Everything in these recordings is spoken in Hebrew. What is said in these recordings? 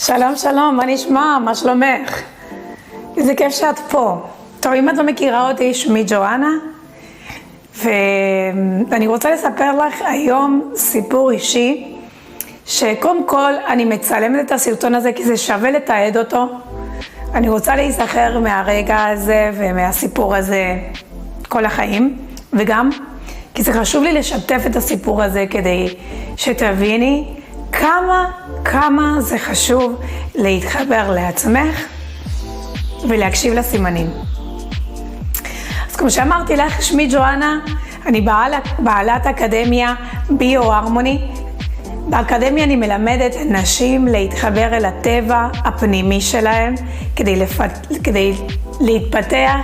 שלום שלום, מה נשמע? מה שלומך? איזה כיף שאת פה. טוב, אם את לא מכירה אותי, שמי ג'ואנה, ואני רוצה לספר לך היום סיפור אישי, שקודם כל אני מצלמת את הסרטון הזה כי זה שווה לתעד אותו. אני רוצה להיזכר מהרגע הזה ומהסיפור הזה כל החיים, וגם כי זה חשוב לי לשתף את הסיפור הזה כדי שתביני כמה זה חשוב להתחבר לעצמך ולהקשיב לסימנים. אז כמו שאמרתי לך, שמי ג'ואנה, אני בעלת אקדמיה ביו-הרמוני. באקדמיה אני מלמדת נשים להתחבר אל הטבע הפנימי שלהם כדי להתפתח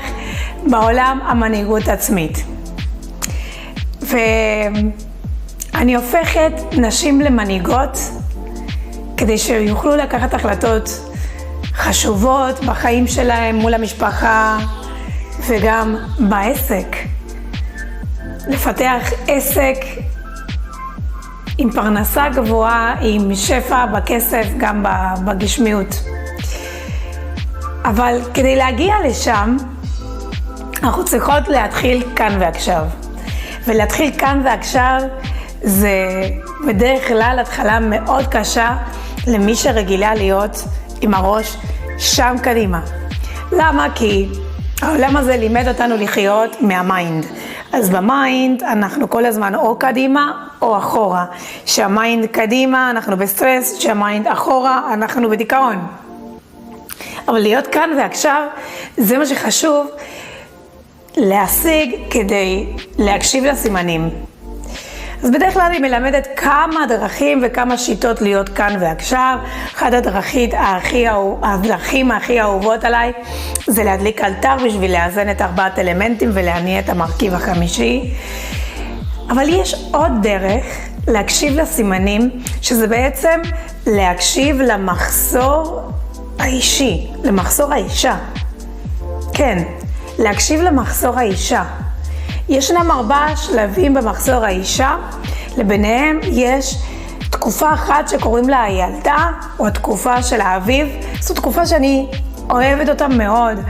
בעולם המנהיגות עצמית. ואני הופכת נשים למנהיגות כדי שיוכלו לקחת החלטות חשובות בחיים שלהם מול המשפחה וגם בעסק. לפתח עסק עם פרנסה גבוהה, עם שפע בכסף, גם בגשמיות. אבל כדי להגיע לשם, אנחנו צריכות להתחיל כאן ועכשיו. ולהתחיל כאן ועכשיו זה בדרך כלל התחלה מאוד קשה למי שרגילה להיות עם הראש שם קדימה. למה? כי העולם הזה לימד אותנו לחיות מהמיינד. אז במיינד אנחנו כל הזמן או קדימה או אחורה. שהמיינד קדימה אנחנו בסטרס, שהמיינד אחורה אנחנו בדיכאון. אבל להיות כאן ועכשיו זה מה שחשוב להשיג כדי להקשיב לסימנים. אז בדרך כלל אני מלמדת כמה דרכים וכמה שיטות להיות כאן ועכשיו. אחת הדרכים הכי אהובות עליי זה להדליק אלתר בשביל לאזן את 4 אלמנטים ולהניע את המרכיב החמישי. אבל יש עוד דרך להקשיב לסימנים, שזה בעצם להקשיב למחסור האישי, למחסור האישה. כן, להקשיב למחסור האישה. ישנם 4 שלבים במחסור האישה, לביניהם יש תקופה אחת שקוראים לה הילדה, או התקופה של האביב. זו תקופה שאני אוהבת אותה מאוד,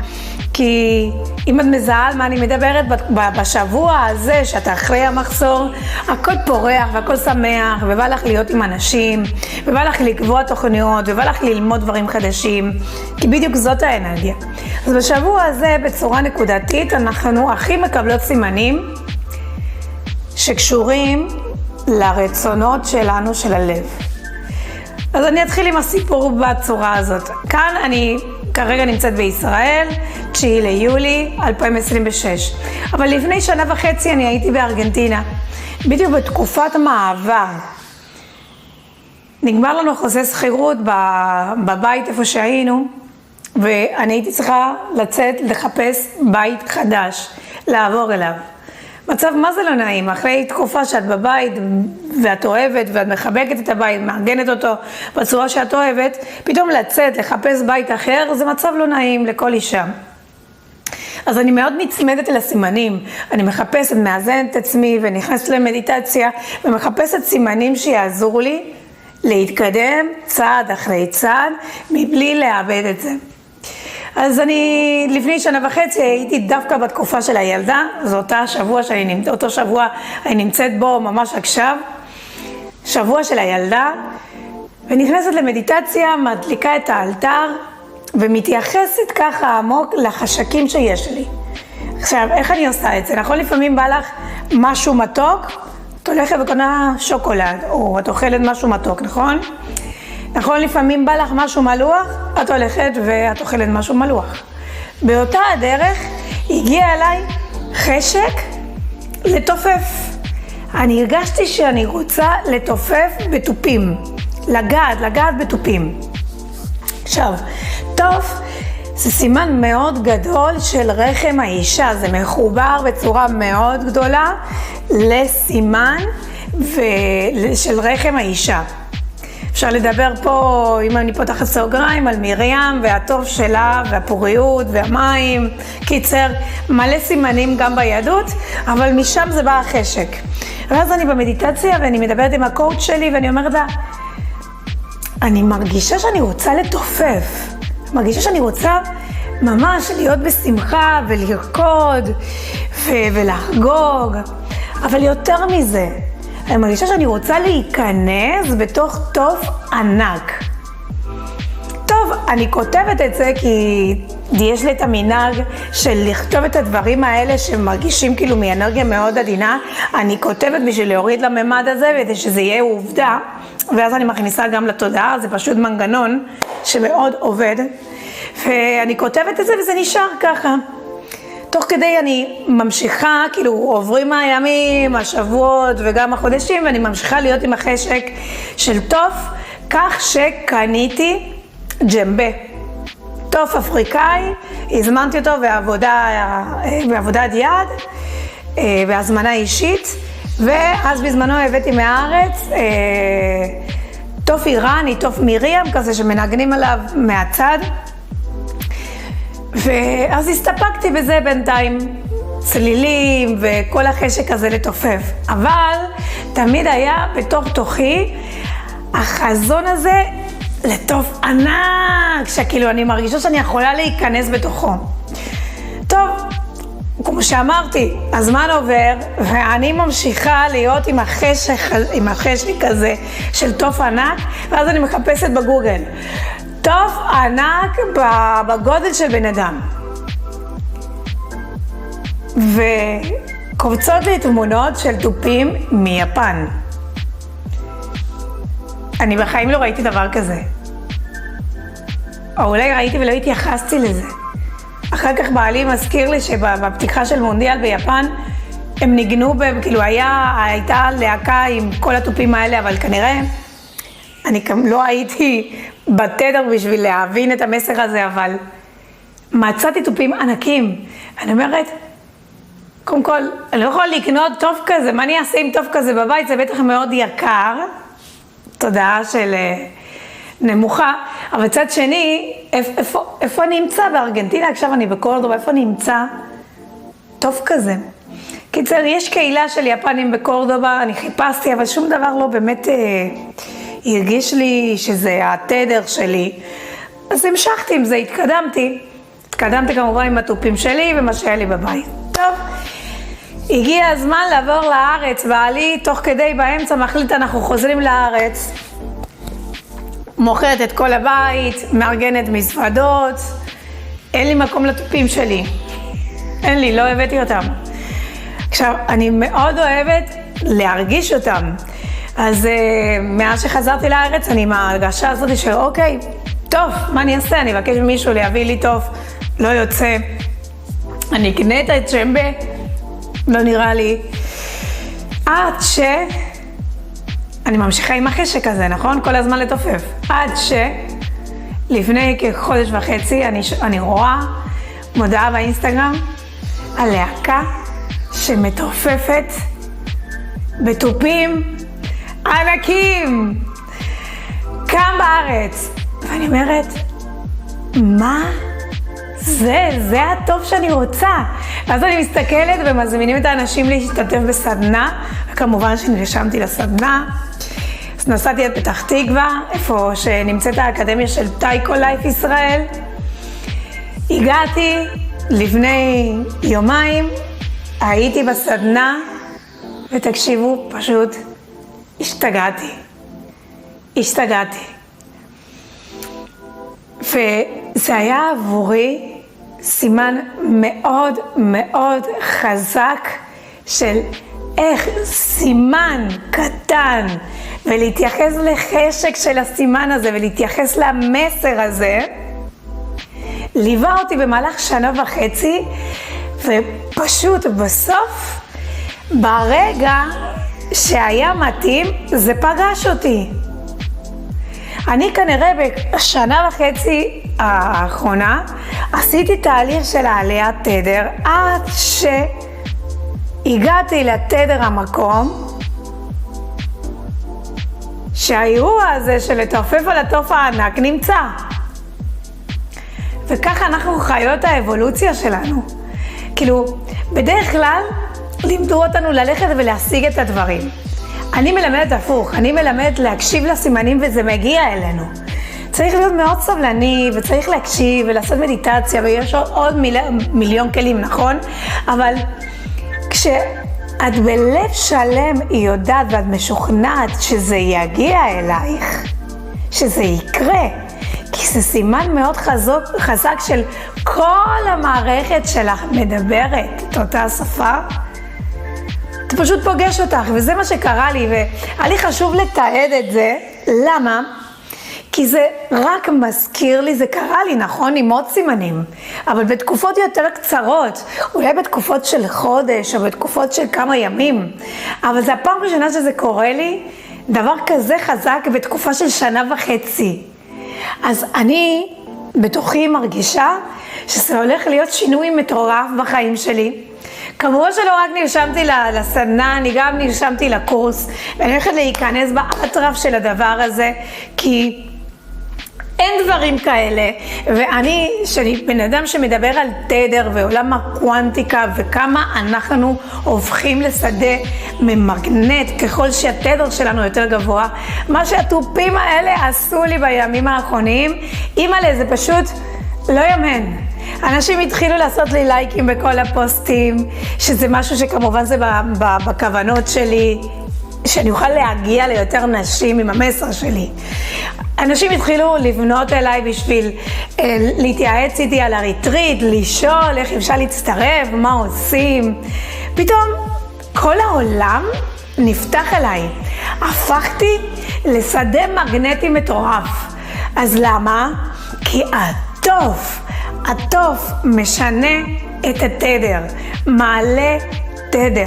כי אם את מזהה על מה אני מדברת, בשבוע הזה שאתה אחרי המחסור, הכל פורח והכל שמח, ובא לך להיות עם אנשים, ובא לך לקבוע תוכניות, ובא לך ללמוד דברים חדשים, כי בדיוק זאת האנרגיה. אז בשבוע הזה, בצורה נקודתית, אנחנו הכי מקבלות סימנים שקשורים לרצונות שלנו של הלב. אז אני אתחיל עם הסיפור בצורה הזאת. כאן אני כרגע נמצאת בישראל, 9 ליולי 2026. אבל לפני 1.5 שנה אני הייתי בארגנטינה, בדיוק בתקופת המעבר. נגמר לנו חוזה שכירות בבית איפה שהיינו, ואני הייתי צריכה לצאת לחפש בית חדש, לעבור אליו. מצב מה זה לא נעים, אחרי תקופה שאת בבית ואת אוהבת ואת מחבקת את הבית, מארגנת אותו בצורה שאת אוהבת, פתאום לצאת, לחפש בית אחר, זה מצב לא נעים לכל אישה. אז אני מאוד נצמדת אל הסימנים, אני מחפשת, מאזנת את עצמי ונכנסת למדיטציה, ומחפשת סימנים שיעזרו לי להתקדם צעד אחרי צעד, מבלי לאבד את זה. אז אני לפני 1.5 שנה הייתי דווקא בתקופה של הילדה, זה אותו שבוע אני נמצאת בו ממש עכשיו, שבוע של הילדה, ונכנסת למדיטציה, מדליקה את האלתר, ומתייחסת ככה עמוק לחשקים שיש לי. עכשיו, איך אני עושה את זה? נכון, לפעמים בא לך משהו מתוק, את הולכת וקונה שוקולד, או את אוכלת משהו מתוק, נכון? נכון, לפעמים בא לך משהו מלוח, את הולכת ואת אוכלת משהו מלוח. באותה הדרך הגיע אליי חשק לתופף. אני הרגשתי שאני רוצה לתופף בתופים, לגעת בתופים. עכשיו, תוף זה סימן מאוד גדול של רחם האישה, זה מחובר בצורה מאוד גדולה לסימן של רחם האישה. אפשר לדבר פה, אם אני פותחת סוגריים, על מרים והטוב שלה והפוריות והמים. קיצר, מלא סימנים גם ביהדות, אבל משם זה בא החשק. ואז אני במדיטציה ואני מדברת עם הקואוצ' שלי ואני אומרת לה, אני מרגישה שאני רוצה לתופף, מרגישה שאני רוצה ממש להיות בשמחה ולרקוד ולחגוג, אבל יותר מזה, אני מרגישה שאני רוצה להיכנס בתוך טוב ענק. טוב, אני כותבת את זה כי יש לי את המנהג של לכתוב את הדברים האלה שמרגישים כאילו מאנרגיה מאוד עדינה. אני כותבת בשביל להוריד לממד הזה וכדי שזה יהיה עובדה, ואז אני מכניסה גם לתודעה, זה פשוט מנגנון שמאוד עובד. ואני כותבת את זה וזה נשאר ככה. תוך כדי אני ממשיכה, כאילו עוברים הימים, השבועות וגם החודשים, ואני ממשיכה להיות עם החשק של טוף, כך שקניתי ג'מבה. טוף אפריקאי, הזמנתי אותו בעבודת יד, בהזמנה אישית, ואז בזמנו הבאתי מהארץ טוף איראני, טוף מרים כזה שמנגנים עליו מהצד, ואז הסתפקתי בזה בינתיים, צלילים וכל החשק הזה לתופף. אבל תמיד היה בתוך תוכי החזון הזה לטוף ענק, שכאילו אני מרגישה שאני יכולה להיכנס בתוכו. טוב, כמו שאמרתי, הזמן עובר ואני ממשיכה להיות עם החשק הזה של טוף ענק, ואז אני מחפשת בגוגל טוף ענק בגודל של בן אדם, וקובצות לי תמונות של טופים מיפן. אני בחיים לא ראיתי דבר כזה, או אולי ראיתי ולא התייחסתי לזה. אחר כך בעלי מזכיר לי שבפתיחה של מונדיאל ביפן הם ניגנו, כאילו הייתה להקה עם כל הטופים האלה, אבל כנראה אני לא הייתי בתדר בשביל להבין את המסר הזה, אבל מצאתי טופים ענקים. אני אומרת, קודם כל, אני לא יכולה לקנות טוף כזה, מה אני אעשה עם טוף כזה בבית? זה בטח מאוד יקר, תודעה של נמוכה, אבל צד שני, איפה אני אמצא בארגנטינה? עכשיו אני בקורדובה, איפה אני אמצא טוף כזה? קיצר, יש קהילה של יפנים בקורדובה, אני חיפשתי, אבל שום דבר לא באמת הרגיש לי שזה התדר שלי. אז המשכתי עם זה, התקדמתי כמובן עם הטופים שלי ומה שהיה לי בבית. טוב, הגיע הזמן לעבור לארץ, בעלי תוך כדי באמצע מחליט אנחנו חוזרים לארץ. מוכרת את כל הבית, מארגנת מזוודות, אין לי מקום לטופים שלי. אין לי, לא הבאתי אותם. עכשיו, אני מאוד אוהבת להרגיש אותם. אז מאז שחזרתי לארץ, אני עם ההרגשה הזאת של אוקיי, טוב, מה אני אעשה? אני אבקש ממישהו להביא לי טוב, לא יוצא. אני אקנה את הג'מבה, לא נראה לי. עד אני ממשיכה עם החשק הזה, נכון? כל הזמן לתופף. עד לפני כחודש וחצי אני רואה מודעה באינסטגרם על להקה שמתופפת בטופים ענקים כאן בארץ. ואני אומרת, מה? זה הטוב שאני רוצה. ואז אני מסתכלת ומזמינים את האנשים להשתתף בסדנה, וכמובן שנרשמתי לסדנה. אז נסעתי את פתח תקווה, איפה שנמצאת האקדמיה של טייקו לייף ישראל. הגעתי לפני יומיים, הייתי בסדנה, ותקשיבו, פשוט השתגעתי. וזה היה עבורי סימן מאוד מאוד חזק של איך סימן קטן, ולהתייחס לחשק של הסימן הזה ולהתייחס למסר הזה, ליווה אותי במהלך 1.5 שנה, ופשוט בסוף, ברגע שהיה מתאים, זה פגש אותי. אני כנראה ב1.5 שנה האחרונה עשיתי תהליך של העליית תדר, עד שהגעתי לתדר המקום, שהאירוע הזה של לתופף על הטוף הענק נמצא. וככה אנחנו חיות האבולוציה שלנו. כאילו, בדרך כלל לימדו אותנו ללכת ולהשיג את הדברים. אני מלמדת הפוך, אני מלמדת להקשיב לסימנים וזה מגיע אלינו. צריך להיות מאוד סבלני וצריך להקשיב ולעשות מדיטציה ויש עוד מיליון כלים, נכון? אבל כשאת בלב שלם היא יודעת ואת משוכנעת שזה יגיע אלייך, שזה יקרה, כי זה סימן מאוד חזק של כל המערכת שלך מדברת את אותה שפה, אתה פשוט פוגש אותך, וזה מה שקרה לי, והיה לי חשוב לתעד את זה. למה? כי זה רק מזכיר לי, זה קרה לי, נכון, עם עוד סימנים, אבל בתקופות יותר קצרות, אולי בתקופות של חודש, או בתקופות של כמה ימים, אבל זה הפעם ראשונה שזה קורה לי, דבר כזה חזק בתקופה של 1.5 שנה. אז אני בתוכי מרגישה שזה הולך להיות שינוי מטורף בחיים שלי. כמובן שלא רק נרשמתי לסדנה, אני גם נרשמתי לקורס, ואני הולכת להיכנס באטרף של הדבר הזה, כי אין דברים כאלה, שאני בן אדם שמדבר על תדר ועולם הקוונטיקה, וכמה אנחנו הופכים לשדה ממגנט ככל שהתדר שלנו יותר גבוה. מה שהטופים האלה עשו לי בימים האחרונים, אימא'לה, זה פשוט לא יאמן. אנשים התחילו לעשות לי לייקים בכל הפוסטים, שזה משהו שכמובן זה בכוונות שלי, שאני אוכל להגיע ליותר נשים עם המסר שלי. אנשים התחילו לבנות אליי בשביל להתייעץ איתי על הריטריט, לשאול איך אפשר להצטרף, מה עושים. פתאום כל העולם נפתח אליי. הפכתי לשדה מגנטי מטורף. אז למה? כי הטוב משנה את התדר, מעלה תדר,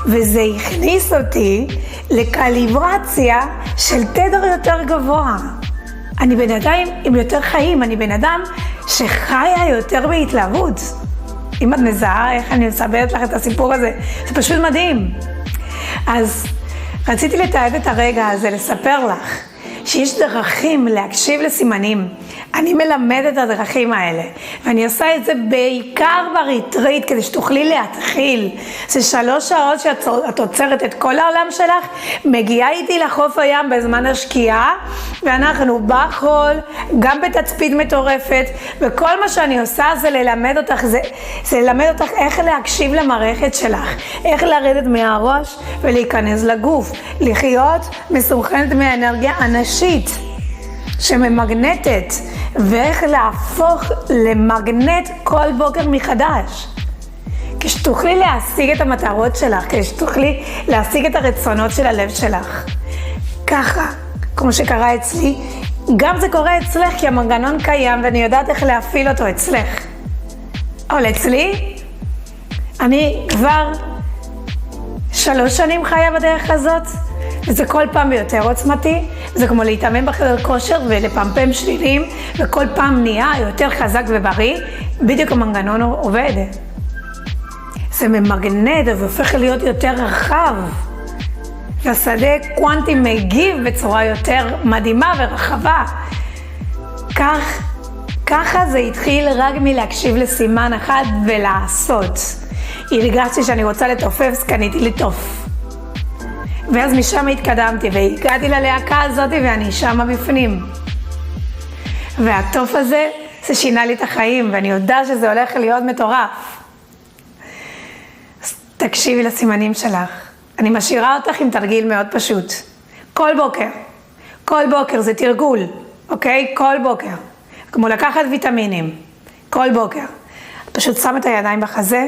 וזה הכניס אותי לקליברציה של תדר יותר גבוה. אני בן אדם עם יותר חיים, אני בן אדם שחיה יותר בהתלהבות. אם את מזהה איך אני מספרת לך את הסיפור הזה, זה פשוט מדהים. אז רציתי לתעד את הרגע הזה, לספר לך שיש דרכים להקשיב לסימנים. אני מלמדת את הדרכים האלה, ואני עושה את זה בעיקר בריטריט, כדי שתוכלי להתחיל. זה 3 שעות שאת עוצרת את כל העולם שלך, מגיעה איתי לחוף הים בזמן השקיעה, ואנחנו בחול, גם בתצפית מטורפת, וכל מה שאני עושה זה ללמד אותך, זה ללמד אותך איך להקשיב למערכת שלך, איך לרדת מהראש ולהיכנס לגוף, לחיות מסוכנת מהאנרגיה הנשית שממגנטת, ואיך להפוך למגנט כל בוקר מחדש. כשתוכלי להשיג את המטרות שלך, כשתוכלי להשיג את הרצונות של הלב שלך. ככה, כמו שקרה אצלי, גם זה קורה אצלך, כי המנגנון קיים ואני יודעת איך להפעיל אותו אצלך. אבל אצלי, אני כבר 3 שנים חיה בדרך הזאת, וזה כל פעם ביותר עוצמתי, זה כמו להתאמן בחדר כושר ולפמפם שלילים, וכל פעם נהיה יותר חזק ובריא, בדיוק המנגנון עובד. זה ממגנט והופך להיות יותר רחב, והשדה קוונטי מגיב בצורה יותר מדהימה ורחבה. ככה זה התחיל רק מלהקשיב לסימן אחד ולעשות. הרגשתי שאני רוצה לתופף, אז קניתי לתוף. ואז משם התקדמתי והגעתי ללהקה הזאת ואני שמה בפנים. והטוף הזה, זה שינה לי את החיים ואני יודעת שזה הולך להיות מטורף. אז תקשיבי לסימנים שלך. אני משאירה אותך עם תרגיל מאוד פשוט. כל בוקר זה תרגול, אוקיי? כל בוקר. כמו לקחת ויטמינים. כל בוקר. פשוט שם את הידיים בחזה,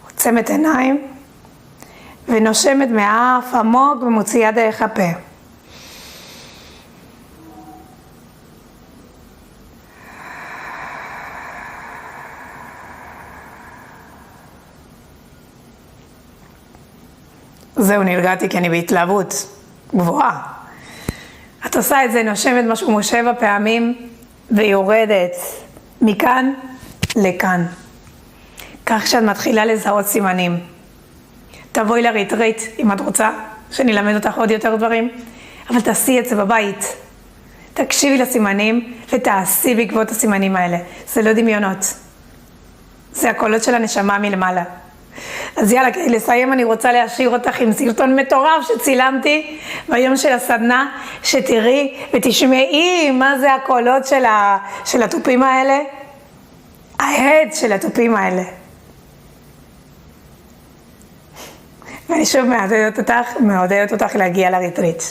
עוצמת עיניים, ונושמת מהאף עמוק ומוציאה דרך הפה. זהו, נרגעתי כי אני בהתלהבות גבוהה. את עושה את זה, נושמת משהו כמו 7 פעמים, ויורדת מכאן לכאן. כך שאת מתחילה לזהות סימנים. תבואי לריטריט אם את רוצה, שאני אלמד אותך עוד יותר דברים, אבל תעשי את זה בבית. תקשיבי לסימנים ותעשי בעקבות הסימנים האלה. זה לא דמיונות. זה הקולות של הנשמה מלמעלה. אז יאללה, כדי לסיים אני רוצה להשאיר אותך עם סרטון מטורף שצילמתי ביום של הסדנה, שתראי ותשמעי מה זה הקולות של התופים האלה, ההד של התופים האלה. ואני שוב מעודדת אותך להגיע לריטריט.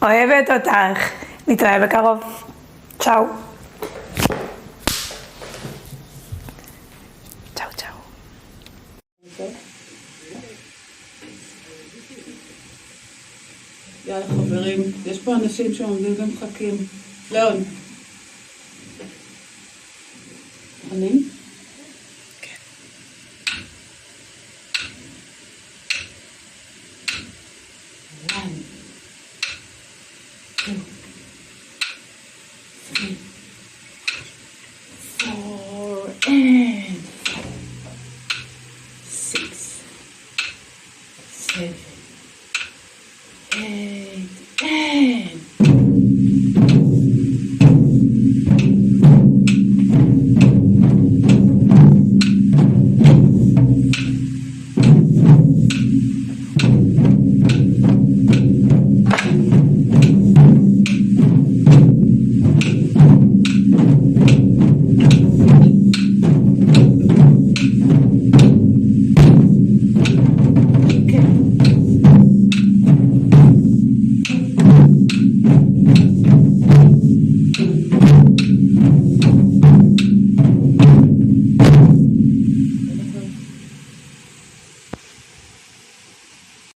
אוהבת אותך, נתראה בקרוב. צ'או. צ'או צ'או. יאללה חברים, יש פה אנשים שעומדים ומחכים. לאון. אני? כן. 1, 2, 3